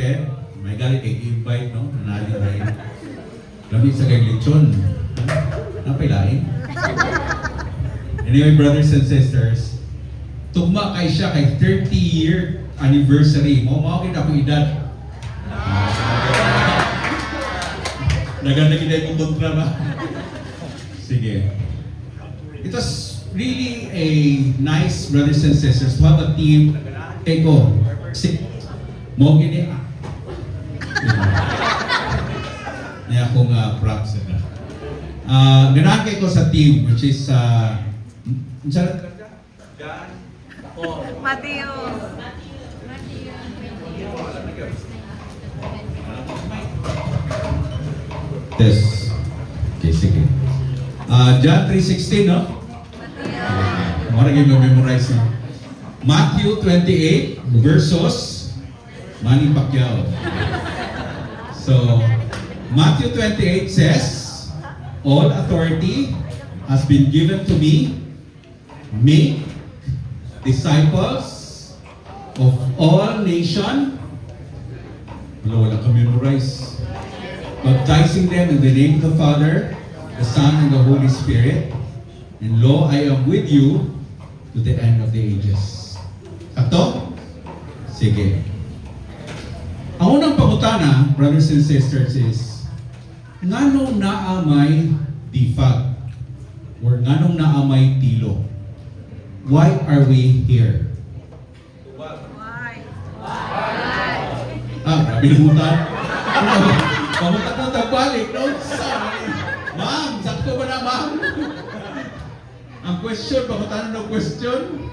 said, may galing kay invite, no? Nanali rin. Lamig sa kay lechon. Napilain. Anyway, brothers and sisters, tugma kay siya kay 30-year anniversary. Mao akong edad. Naganda kita yung kontra ba? Sige. It was really a nice, brothers and sisters, to have a team. Eko, mo gini niya akong props na. Ganahan ko sa team, which is Mateo. Test. Okay, sige. John 3:16, no? Mara kayo memorize na. Matthew 28 versus Manny Pacquiao. So, Matthew 28 says, all authority has been given to me. Make disciples of all nations. Wala ka memorize. Baptizing them in the name of the Father, the Son, and the Holy Spirit. And lo, I am with you to the end of the ages. Sakto? Sige. Ang unang pangutana, brothers and sisters, is nganong naamay default or nganong naamay tilo? Why are we here? Why? Grabe na mutan. Pamunta ko tagbalik, no? Ma'am, sakto ba na, ma'am? Ang question, pamunta ng question.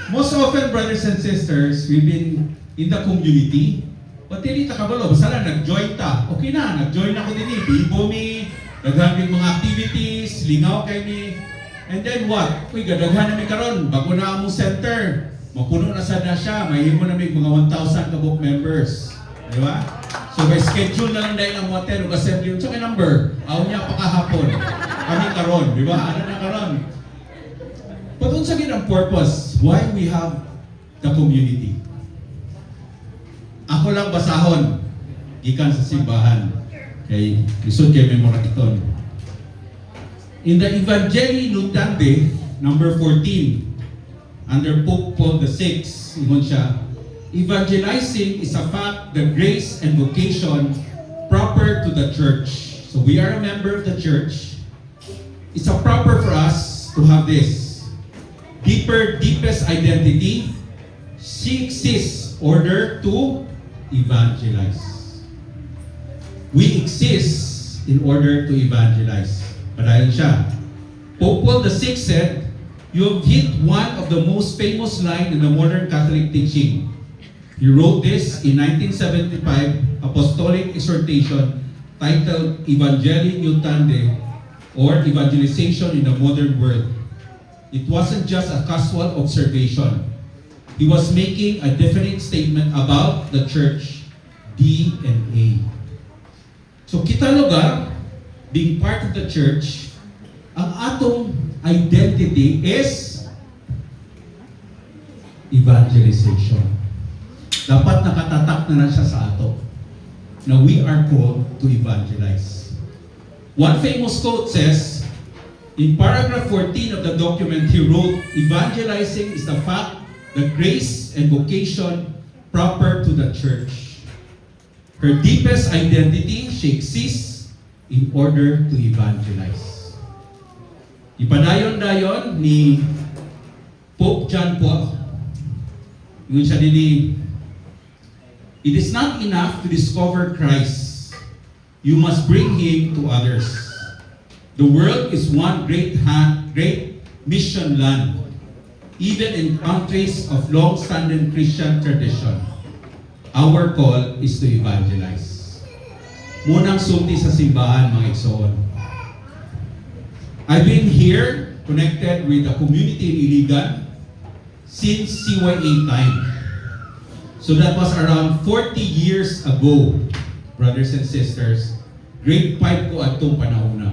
Most often, brothers and sisters, we've been in the community. But hindi ta kabalo, basta lang nag-join ta. Okay na, nag-join ako din eh. Bibo mi, daghan mga activities, lingaw kay mi. And then what? Uy, gadaghan na mi karon, bago na among center. Mapuno na sad na siya, may himo na mi mga 1,000 kabuk members. Di ba? So may schedule na lang dahil ang water o assembly. So may number, aw niya pakahapon. Kami karon, di ba? Ano na karon? But unsa gid ang purpose? Why we have the community? Ako lang basahon gikan sa simbahan. Kay lisod kay memoratiton. In the Evangelii Nuntiandi, number 14, under Pope Paul VI, ingon siya, evangelizing is a fact, the grace and vocation proper to the church. So we are a member of the church. It's a proper for us to have this deepest identity. She exists in order to evangelize. We exist in order to evangelize. Padayon siya. Pope Paul VI said, you have hit one of the most famous lines in the modern Catholic teaching. He wrote this in 1975 Apostolic Exhortation titled Evangelii Nuntiandi, or Evangelization in the Modern World. It wasn't just a casual observation. He was making a definite statement about the church DNA. So kita lugar, being part of the church, ang atong identity is evangelization. Dapat nakatatak na siya sa ato na we are called to evangelize. One famous quote says, in paragraph 14 of the document, he wrote, evangelizing is the fact, the grace and vocation proper to the church. Her deepest identity, she exists in order to evangelize. Ipadayon-dayon ni Pope John Paul, yun siya nini, it is not enough to discover Christ. You must bring Him to others. The world is one great mission land, even in countries of long-standing Christian tradition. Our call is to evangelize. Munang sulti sa simbahan, mga igsoon. I've been here, connected with the community in Iligan, since CYA time. So that was around 40 years ago, brothers and sisters. Grade 5 ko at itong panahon na.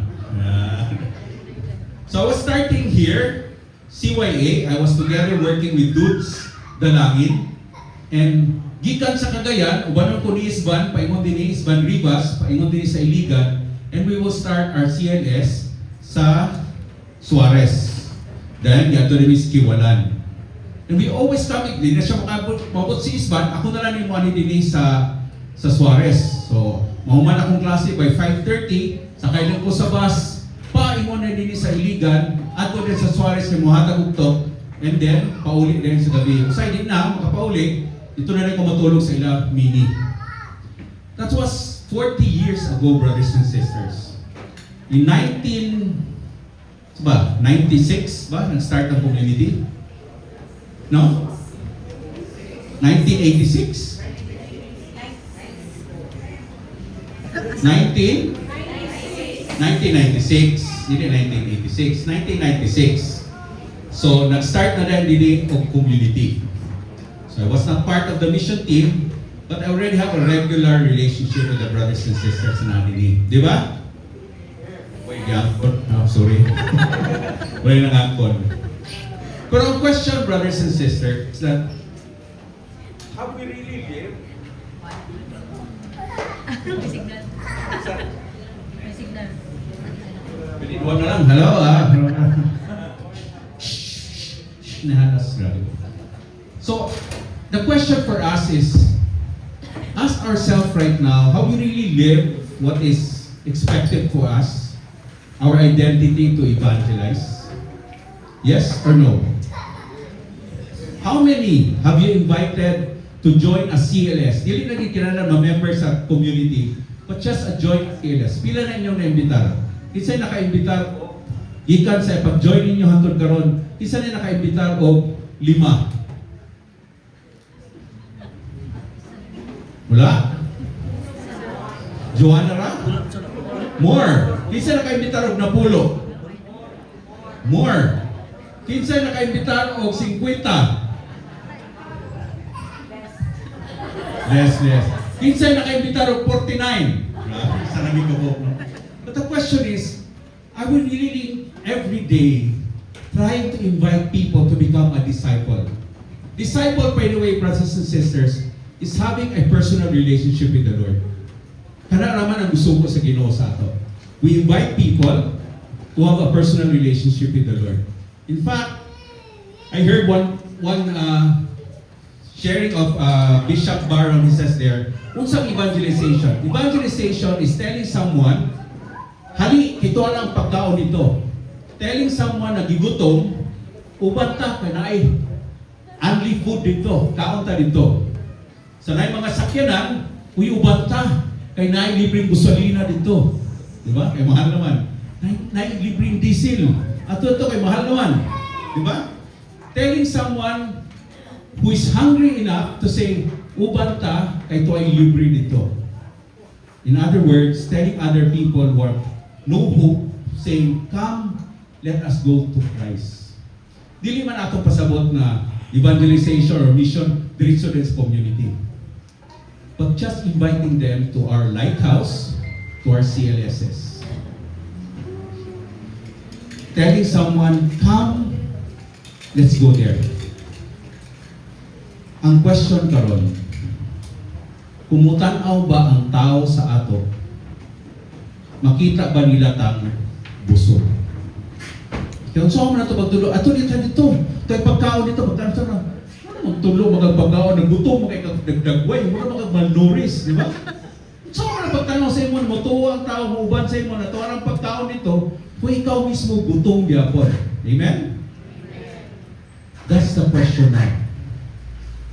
So I was starting here, CYA. I was together working with Dudes Dalangin. And gikan sa Cagayan, ubanon ko ni Isban, paingon din ni Isban Rivas, paingon din sa Iligan, and we will start our CLS sa Suarez. Dahil gato rin is Kiwalan. And we always come, hindi na siya makabot si Isban, ako na lang yung mga din sa Suarez. So, mahuman akong klase by 5:30, sakay lang ko sa bus, paingon na din sa Iligan, ato din sa Suarez na muhatag ugtok, and then, pauli din sa gabi. Kung sa'yo din na, makapauli, ito na rin ko matulog sa ila mini. That was 40 years ago, brothers and sisters. In 96 ba, nag-start ang community? No? 1986? 1996. Hindi 1986. 1996. So, nag-start na rin din ang community. So, I was not part of the mission team, but I already have a regular relationship with the brothers and sisters na nini. Di ba? Wait, gangkon. Oh, sorry. Wala nang angkon. Pero ang question, brothers and sisters, is that have we really lived? May signal. May signal. Pinidwan na lang. Hello, hello. Nahalas, grabe. So, the question for us is, ask ourselves right now, how we really live what is expected for us, our identity to evangelize? Yes or no? How many have you invited to join a CLS? Dili na kinala ma-member sa community, but just a joint CLS. Pila na inyong na-imbitar? Kisa'y naka-imbitar o gikan sa pag-join ninyo hangtod karon, isa na naka-imbitar o 5? Wala? Joanna ra? More. Kinsa naka-imbitar og 10? More. Kinsa naka-imbitar og 50? Less. Kinsa naka-imbitar og 49? Grabe, sa nami ko. But the question is, are we really every day trying to invite people to become a disciple? Disciple, by the way, brothers and sisters, is having a personal relationship with the Lord. Kana naman ang gusto ko sa Ginoo sa ato. We invite people to have a personal relationship with the Lord. In fact, I heard one sharing of Bishop Barron. He says there, unsang evangelization? Evangelization is telling someone, hali, ito ang pagkaon nito. Telling someone na gigutom, uban ta, kanay, only food dito, kaon ta dito. Sa mga sakyanan, uban ta, kay naay libreng gasolina dito. Diba? Kay mahal naman. Naay libreng diesel. At ito kay mahal naman. Diba? Telling someone who is hungry enough to say, uban ta, kay ito ay libre dito. In other words, telling other people who have no hope, saying, come, let us go to Christ. Dili man atong pasabot na evangelization or mission diretso din sa community. But just inviting them to our lighthouse, to our CLSS. Telling someone, come, let's go there. Ang question karon, kumutanaw ba ang tao sa ato? Makita ba nila tang busog? Kaya saan mo na ito magtulo? Ato dito. Ito ay pagkaon dito. Magtanong na. Magtulo, magpagkaon, nagbuto, magdagdagway, mga malnuris, di ba? So, ano pagtanong sa imo, matuwa ang tao, muuban sa imo, na ito ang pagkaon nito, kung ikaw mismo gutom gyapon. Amen? That's the question now.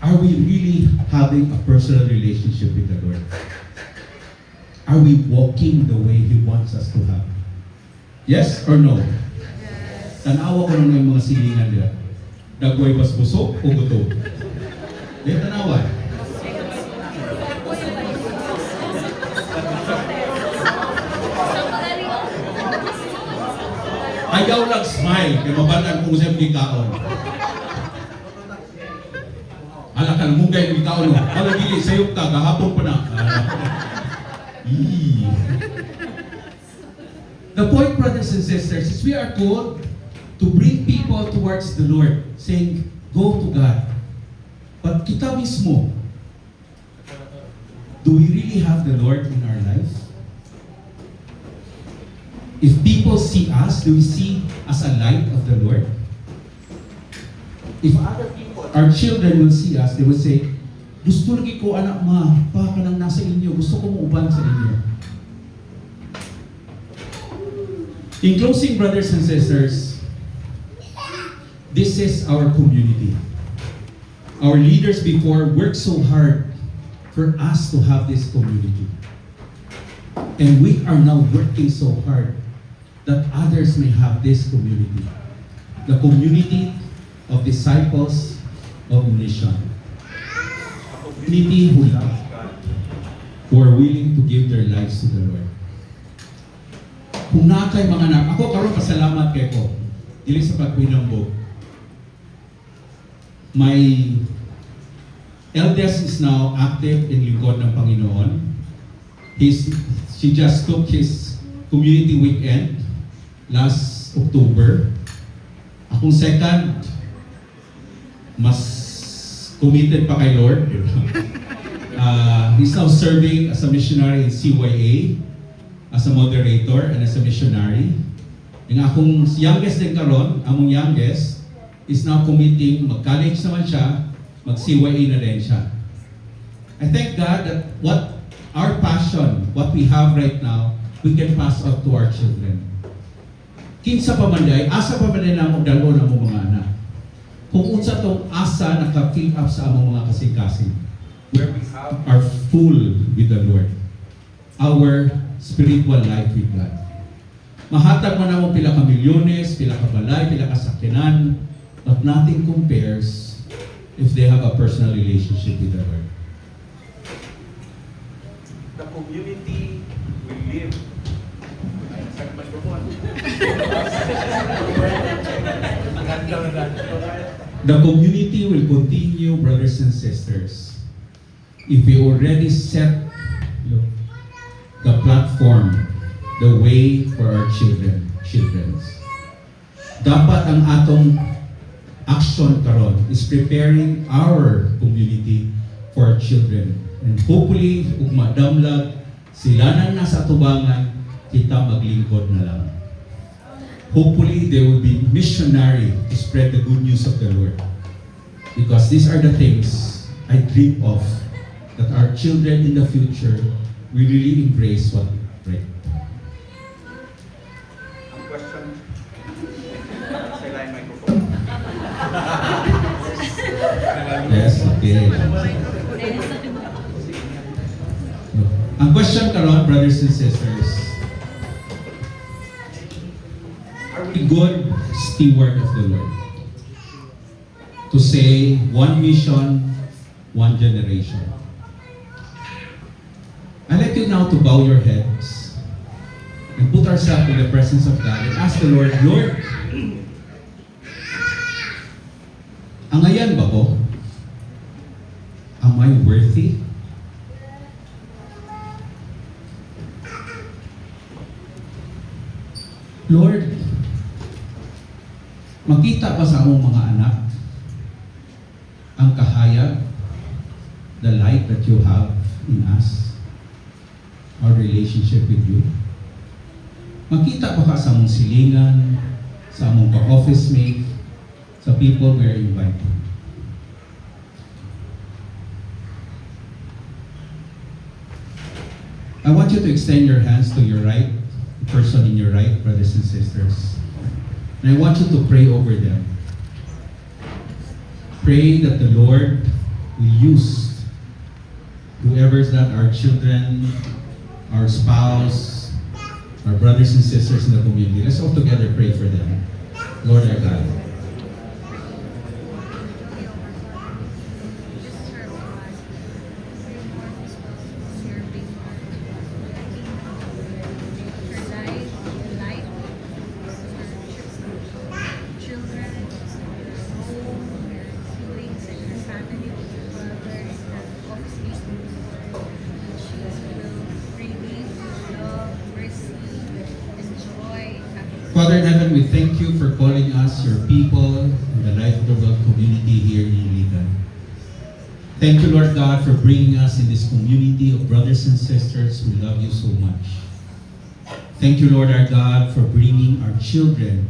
Are we really having a personal relationship with the Lord? Are we walking the way He wants us to have? Yes or no? Yes. Tanawa ko lang yung mga silingan nila. Dagway bas busog o gutom? Di tanawa. Ayaw lang smile, kaya mabalaan kung sa'yo hindi kaon. Hala ka, mungay hindi kaon. Hala dili, sayok ka, kahapon pa na. The point, brothers and sisters, is we are called to bring people towards the Lord, saying, go to God. But kita mismo, Do we really have the Lord in our life? If people see us, do we see as a light of the Lord? If other people, our children will see us, they will say, gusto lagi ko anak ma, pa ka nang nasa inyo, gusto ko muuban sa inyo. In closing, brothers and sisters, this is our community. Our leaders before worked so hard for us to have this community. And we are now working so hard that others may have this community. The community of disciples of mission. A community who love God, who are willing to give their lives to the Lord. Kung na kay mga anak, ako karon pasalamat kay ko. Dili sa pagpinambog. My eldest is now active in lingkod ng Panginoon. She just took his community weekend last October. Akong second, mas committed pa kay Lord. He's now serving as a missionary in CYA, as a moderator and as a missionary. Yung akong youngest din karon, among youngest, is now committing, mag-college naman siya, mag-CYA na din siya. I thank God that what our passion, what we have right now, we can pass out to our children. Kinsa pa man day, asa pa man day na dalo na mo mga anak. Kung unsa tong asa naka-fill up sa among mga kasing-kasing, where we are full with the Lord. Our spiritual life with God. Mahatag man namo pila ka milyones, pila ka balay, pila ka sakyanan, but nothing compares if they have a personal relationship with the Lord. The community will live. The community will continue, brothers and sisters, if we already set the platform, the way for our children. Dapat ang atong action karon is preparing our community for our children. And hopefully, ug madamlag sila nang nasa tubangan, kita maglingkod na lang. Hopefully, they will be missionary to spread the good news of the Lord. Because these are the things I dream of, that our children in the future will really embrace what we pray. Ang question, sila yung microphone. Yes, okay. Ang question karon, brothers and sisters, are we good steward of the Lord? To say, one mission, one generation. I'd like you now to bow your heads and put ourselves in the presence of God and ask the Lord, Lord, angayan ba ko? Am I worthy? Lord, makita pa sa among mga anak ang kahayag, the light that you have in us, our relationship with you. Makita pa ka sa among silingan, sa among ka-office mate, sa people we are inviting. I want you to extend your hands to your right, the person in your right, brothers and sisters. And I want you to pray over them. Pray that the Lord will use whoever's that, our children, our spouse, our brothers and sisters in the community. Let's all together pray for them. Lord our God. Father in heaven, we thank you for calling us your people in the Life of the World community here in Iligan. Thank you, Lord God, for bringing us in this community of brothers and sisters who love you so much. Thank you, Lord our God, for bringing our children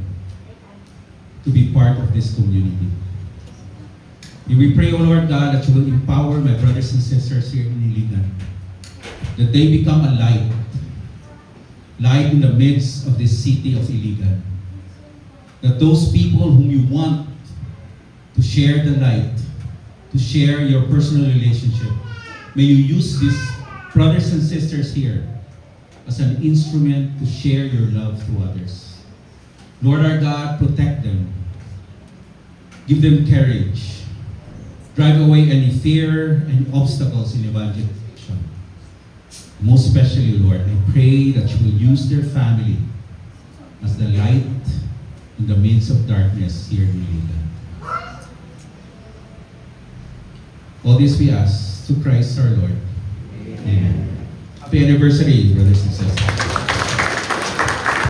to be part of this community. We pray, O Lord God, that you will empower my brothers and sisters here in Iligan, that they become a light in the midst of this city of Iligan. That those people whom you want to share the light, to share your personal relationship, may you use these brothers and sisters here as an instrument to share your love to others. Lord our God, protect them. Give them courage. Drive away any fear and obstacles in evangelization. Most especially, Lord, I pray that you will use their family as the light in the midst of darkness here in Iligan. All this we ask to Christ our Lord. Amen. Happy anniversary, brothers and sisters.